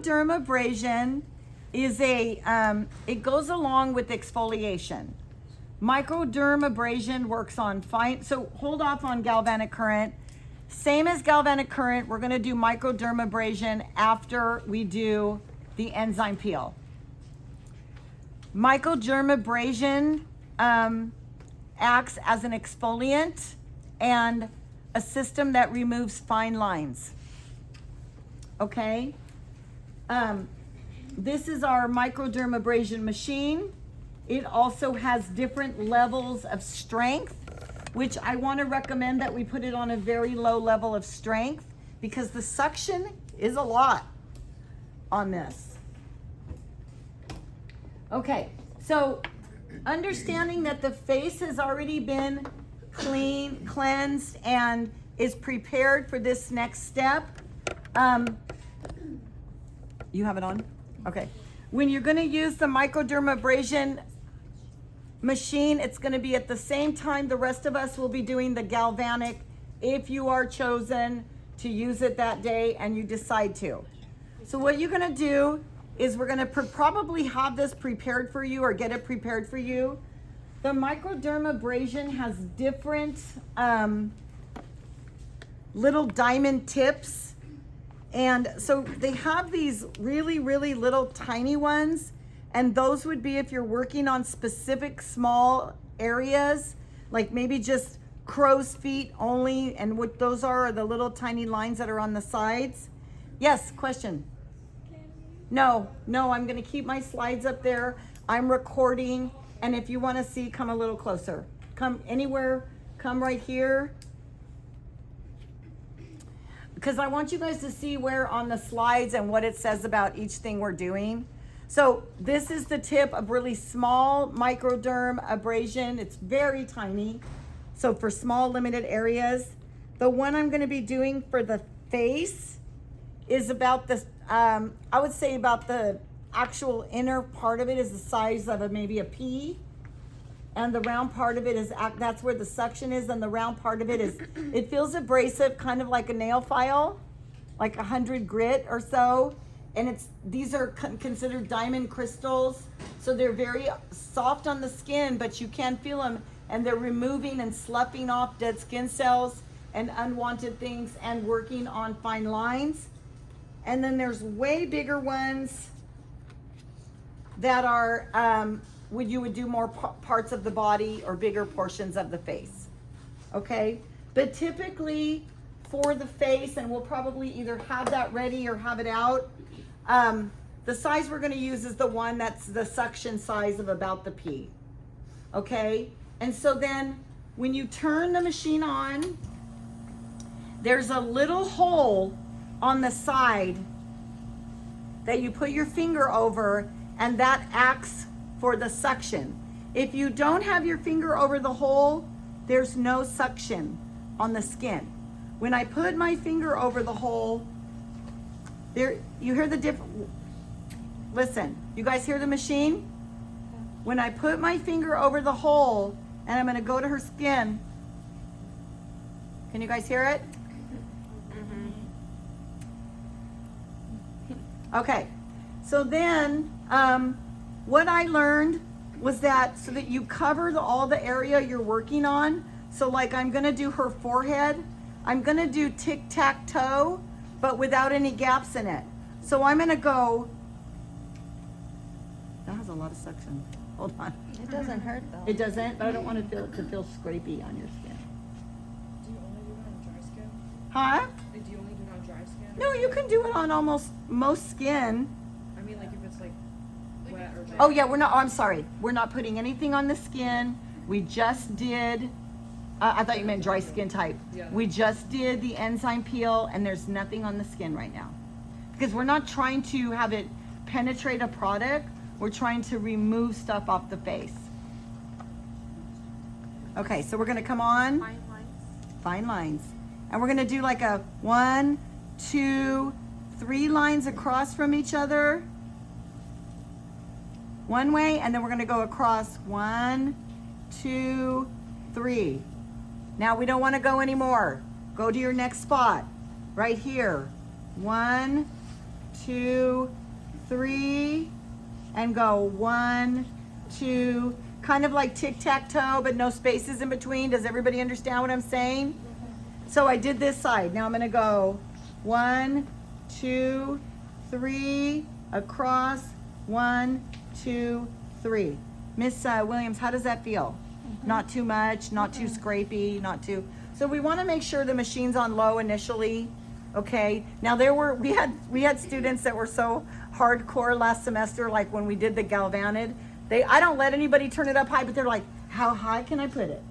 Microdermabrasion is it goes along with exfoliation. Microdermabrasion works on fine, so hold off on galvanic current. Same as galvanic current, we're gonna do microdermabrasion after we do the enzyme peel. Microdermabrasion acts as an exfoliant and a system that removes fine lines. Okay? This is our microdermabrasion machine. It also has different levels of strength, which I want to recommend that we put it on a very low level of strength because the suction is a lot on this. Okay, so understanding that the face has already been cleansed, and is prepared for this next step. You have it on? Okay. When you're going to use the microdermabrasion machine, it's going to be at the same time the rest of us will be doing the galvanic if you are chosen to use it that day and you decide to. So what you're going to do is we're going to probably have this prepared for you or get it prepared for you. The microdermabrasion has different little diamond tips. And so they have these really, really little tiny ones. And those would be if you're working on specific small areas, like maybe just crow's feet only. And what those are the little tiny lines that are on the sides. Yes, question? No, I'm going to keep my slides up there. I'm recording. And if you want to see, come a little closer. Come anywhere. Come right here. Because I want you guys to see where on the slides and what it says about each thing we're doing. So this is the tip of really small microdermabrasion. It's very tiny. So for small limited areas. The one I'm going to be doing for the face is about this, I would say about the actual inner part of it is the size of maybe a pea. And the round part of it is, that's where the suction is, and the round part of it is, it feels abrasive, kind of like a nail file, like 100 grit or so. And these are considered diamond crystals. So they're very soft on the skin, but you can feel them, and they're removing and sloughing off dead skin cells and unwanted things and working on fine lines. And then there's way bigger ones that are, when you would do more parts of the body or bigger portions of the face. Okay? But typically for the face, and we'll probably either have that ready or have it out, the size we're going to use is the one that's the suction size of about the pea. Okay? And so then when you turn the machine on, there's a little hole on the side that you put your finger over, and that acts for the suction. If you don't have your finger over the hole, there's no suction on the skin. When I put my finger over the hole, there, you hear the difference. Listen, you guys hear the machine? When I put my finger over the hole and I'm going to go to her skin, can you guys hear it? Okay, so then what I learned was that so that you cover all the area you're working on. So like I'm going to do her forehead. I'm going to do tic-tac-toe, but without any gaps in it. So I'm going to go. That has a lot of suction. Hold on. It doesn't hurt though. It doesn't, but I don't want to feel scrapey on your skin. Do you only do it on dry skin? Huh? Like, do you only do it on dry skin? No, you can do it on almost most skin. I mean, like if it's like wet or dry. Oh yeah, we're not, oh, I'm sorry. We're not putting anything on the skin. We just did, I thought you meant dry skin type. Yeah. We just did the enzyme peel, and there's nothing on the skin right now. Because we're not trying to have it penetrate a product. We're trying to remove stuff off the face. Okay, so we're gonna come on. Fine lines. Fine lines. And we're gonna do like a 1, 2, 3 lines across from each other. One way, and then we're gonna go across 1, 2, 3. Now we don't wanna go anymore. Go to your next spot, right here. 1, 2, 3, and go 1, 2, kind of like tic-tac-toe, but no spaces in between. Does everybody understand what I'm saying? So I did this side. Now I'm gonna go 1, 2, 3, across, 1, 2, 3. Miss Williams, how does that feel? Not too much, not too scrapey, not too. So we want to make sure the machine's on low initially. Okay. Now we had students that were so hardcore last semester, like when we did the galvanid. I don't let anybody turn it up high, but they're like, how high can I put it?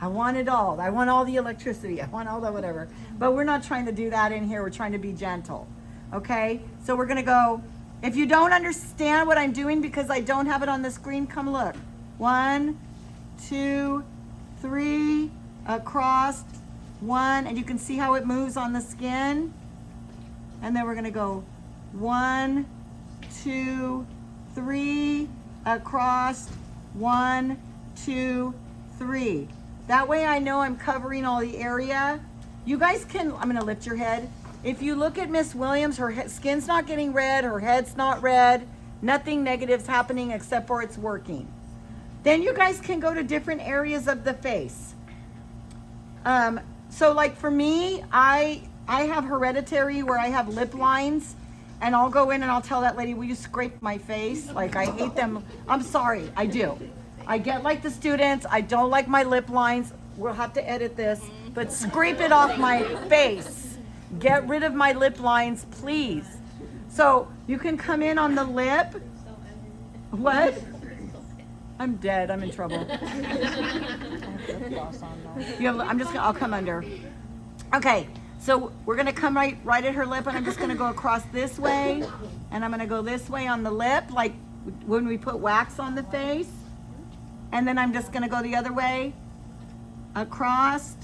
I want it all. I want all the electricity. I want all the whatever. But we're not trying to do that in here. We're trying to be gentle. Okay? So we're going to go, if you don't understand what I'm doing because I don't have it on the screen, come look. 1, 2, 3, across, 1, and you can see how it moves on the skin. And then we're going to go 1, 2, 3, across, 1, 2, 3. That way I know I'm covering all the area. You guys can, I'm gonna lift your head. If you look at Miss Williams, her skin's not getting red, her head's not red, nothing negative's happening except for it's working. Then you guys can go to different areas of the face. So like for me, I have hereditary where I have lip lines, and I'll go in and I'll tell that lady, will you scrape my face? Like I hate them. I'm sorry, I do. I get like the students, I don't like my lip lines. We'll have to edit this, but scrape it off my face. Get rid of my lip lines, please. So you can come in on the lip. What? I'm dead, I'm in trouble. I'll come under. Okay, so we're gonna come right at her lip, and I'm just gonna go across this way, and I'm gonna go this way on the lip, like when we put wax on the face. And then I'm just gonna go the other way, across,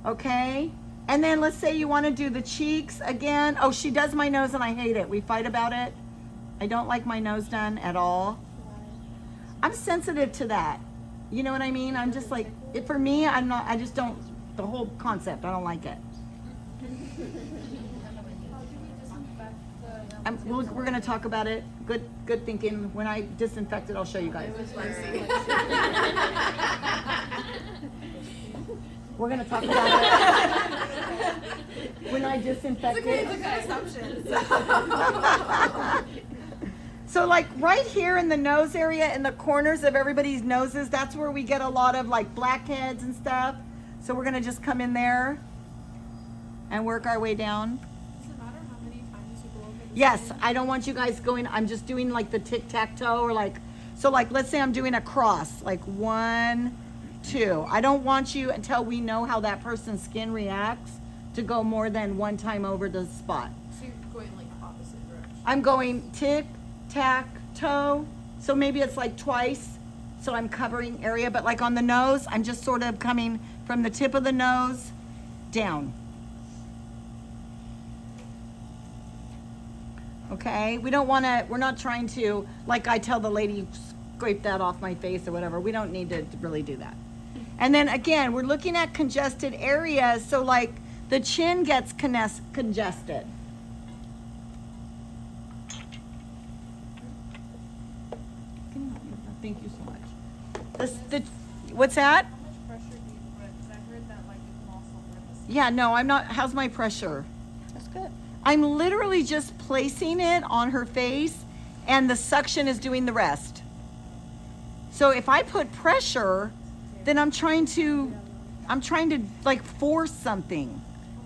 okay? And then let's say you wanna do the cheeks again. Oh, she does my nose and I hate it. We fight about it. I don't like my nose done at all. I'm sensitive to that. You know what I mean? I'm just like, for me, I just don't, the whole concept, I don't like it. We're gonna talk about it. Good thinking. When I disinfect it, I'll show you guys. We're gonna talk about it. When I disinfect it. It's a good assumption. So like right here in the nose area, in the corners of everybody's noses, that's where we get a lot of like blackheads and stuff. So we're gonna just come in there and work our way down. Yes, I don't want you guys going, I'm just doing like the tic-tac-toe or like, so like let's say I'm doing a cross, like 1, 2. I don't want you until we know how that person's skin reacts to go more than one time over the spot. So you're going like opposite direction. I'm going tic-tac-toe, so maybe it's like twice, so I'm covering area, but like on the nose, I'm just sort of coming from the tip of the nose down. Okay, we're not trying to, like I tell the lady, scrape that off my face or whatever. We don't need to really do that. And then again, we're looking at congested areas. So like the chin gets congested. Thank you so much. What's that? How much pressure do you put? Because I heard that like you can also work the Yeah, no, I'm not. How's my pressure? That's good. I'm literally just placing it on her face and the suction is doing the rest. So if I put pressure, then I'm trying to like force something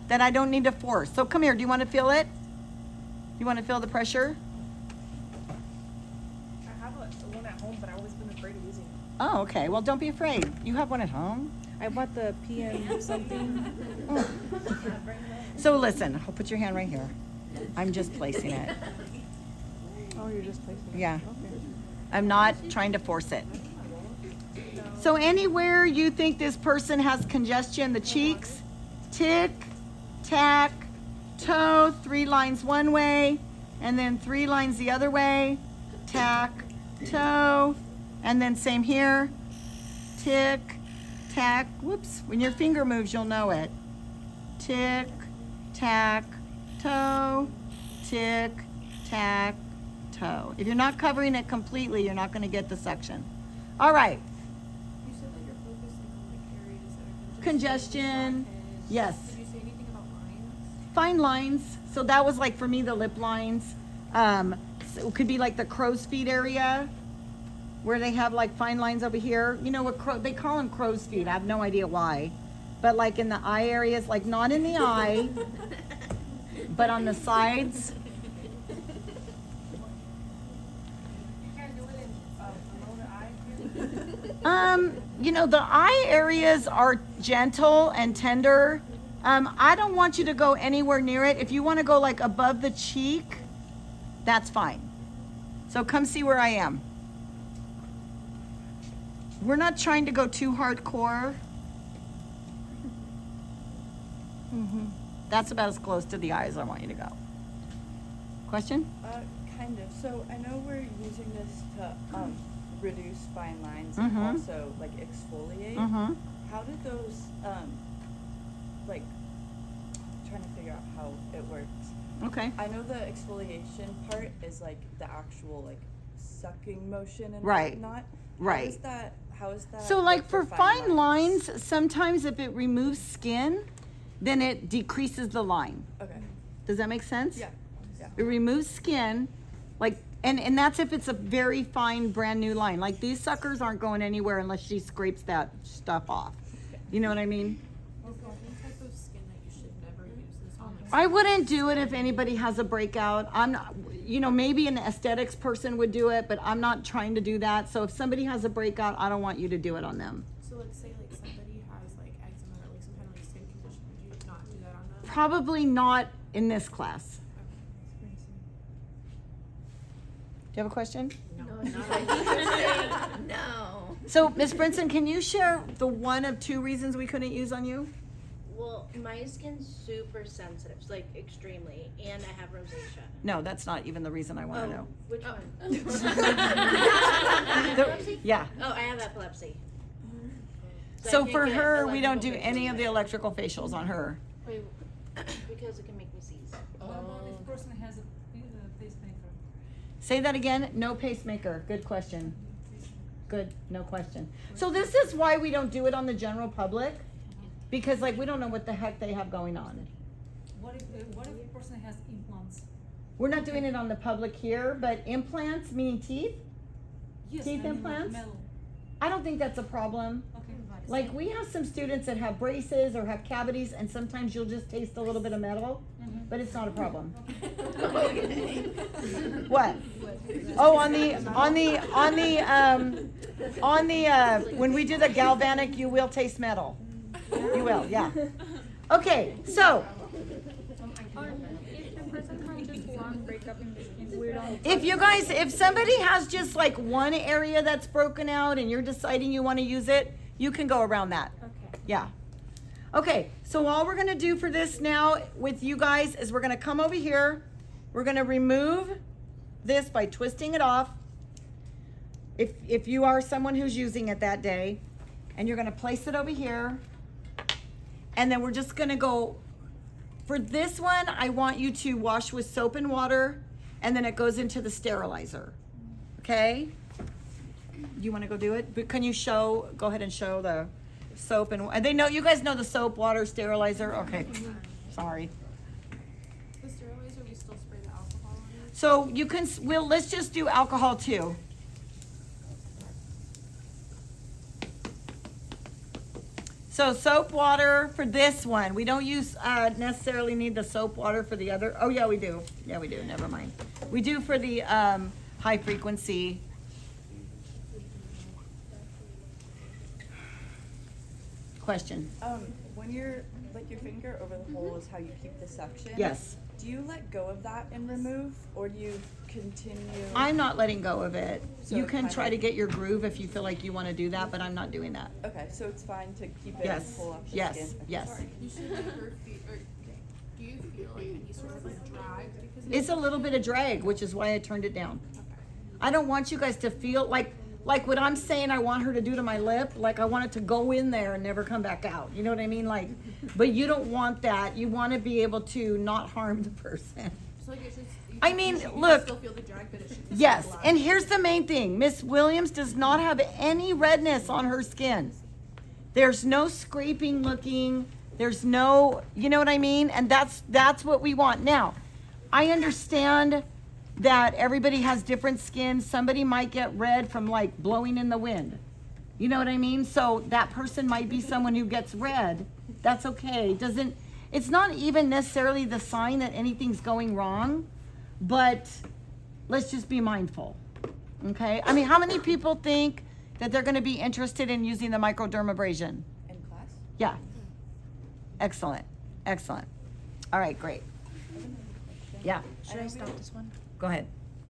that I don't need to force. So come here, do you want to feel it? You want to feel the pressure? I have one at home, but I've always been afraid of using it. Oh, okay. Well, don't be afraid. You have one at home. I bought the PM something. Oh. So listen, I'll put your hand right here. I'm just placing it. Oh, you're just placing it? Yeah. Okay. I'm not trying to force it. So anywhere you think this person has congestion, the cheeks, tick, tack, toe, 3 lines one way, and then 3 lines the other way, tack, toe, and then same here, tick, tack, whoops, when your finger moves, you'll know it. Tick, tack, toe, tic, tac, toe. If you're not covering it completely, you're not going to get the suction. All right. You said that you're focusing on like areas that are Congestion. blackheads. Yes. Did you say anything about lines? Fine lines. So that was like for me the lip lines. So it could be like the crow's feet area where they have like fine lines over here. You know what they call them crow's feet. I have no idea why. But like in the eye areas, like not in the eye, but on the sides. You can't do it in below the eye. You know, the eye areas are gentle and tender. I don't want you to go anywhere near it. If you want to go like above the cheek, that's fine. So come see where I am. We're not trying to go too hardcore. That's about as close to the eye as I want you to go. Question? Kind of. So I know we're using this to reduce fine lines Mhm. and also like exfoliate. Mm-hmm. How did those like trying to figure out how it works? Okay. I know the exfoliation part is like the actual like sucking motion and Right. whatnot. Right. How is that? So like for fine lines, sometimes if it removes skin, then it decreases the line. Okay. Does that make sense? Yeah. Yeah. It removes skin, like, and that's if it's a very fine, brand new line. Like these suckers aren't going anywhere unless she scrapes that stuff off. You know what I mean? Is there any type of skin that you should never use this on? Like, I wouldn't do it if anybody has a breakout. I'm not, you know, maybe an aesthetics person would do it, but I'm not trying to do that. So if somebody has a breakout, I don't want you to do it on them. so let's say like somebody has like eczema or like some kind of like skin condition. Would you not do that on them? Probably not in this class. Do you have a question? No. So, Ms. Brinson, can you share the one of two reasons we couldn't use on you? Well, my skin's super sensitive, like extremely, and I have rosacea. No, that's not even the reason I want to know. Which one? Yeah. Oh, I have epilepsy. I So can't for get her, we don't do electrical any of the facials. electrical facials on her. Wait, Because it can make me seize. What about if person has a pacemaker? Say that again. No pacemaker. Good question. Good. No question. So this is why we don't do it on the general public, because like we don't know what the heck they have going on. What if a person has implants? We're not doing it on the public here, but implants, meaning teeth. Yes, Teeth I mean, implants? metal. I don't think that's a problem. Okay. Like we have some students that have braces or have cavities, and sometimes you'll just taste a little bit of metal, but it's not a problem. What? Oh, on the when we do the galvanic, you will taste metal. You will, yeah. Okay, so If the person has just one breakup in the skin, we don't. if somebody has just like one area that's broken out and you're deciding you want to use it, you can go around that. Okay. Yeah. Okay, so all we're gonna do for this now with you guys is we're gonna come over here. We're gonna remove this by twisting it off. If you are someone who's using it that day, and you're gonna place it over here. And then we're just gonna go, for this one, I want you to wash with soap and water, and then it goes into the sterilizer, okay? You wanna go do it? But can you go ahead and show the soap and they know, you guys know the soap, water, sterilizer? Okay, sorry. the sterilizer, we still spray the alcohol on it. So you can, let's just do alcohol too. So soap water for this one. We don't use, necessarily need the soap water for the other. Oh yeah, we do. Yeah, we do. Never mind. We do for the, high frequency. Question. When you're like your finger over the hole is how you keep the suction. Yes. Do you let go of that and remove, or do you continue? I'm not letting go of it. So You it can kinda- try to get your groove if you feel like you want to do that, but I'm not doing that. Okay, so it's fine to keep it Yes, and pull off the yes, skin. Okay. yes. You should never feel, or do you feel like any sort of like drag because of It's a little bit of drag, which is why I turned it down. I don't want you guys to feel like like what I'm saying I want her to do to my lip, like I want it to go in there and never come back out. You know what I mean? Like, but you don't want that. You want to be able to not harm the person. So like it's just, I mean, you can look. still feel the drag, but it should just Yes, be and here's the main thing. Miss Williams does not have any redness on her skin. There's no scraping looking. There's no, you know what I mean? And that's what we want. Now, I understand that everybody has different skin. Somebody might get red from like blowing in the wind. You know what I mean? So that person might be someone who gets red. That's okay. It's not even necessarily the sign that anything's going wrong, but let's just be mindful. Okay? I mean, how many people think that they're going to be interested in using the microdermabrasion? In class? Yeah. Excellent. Excellent. All right, great. Yeah. Should I stop this one? Go ahead.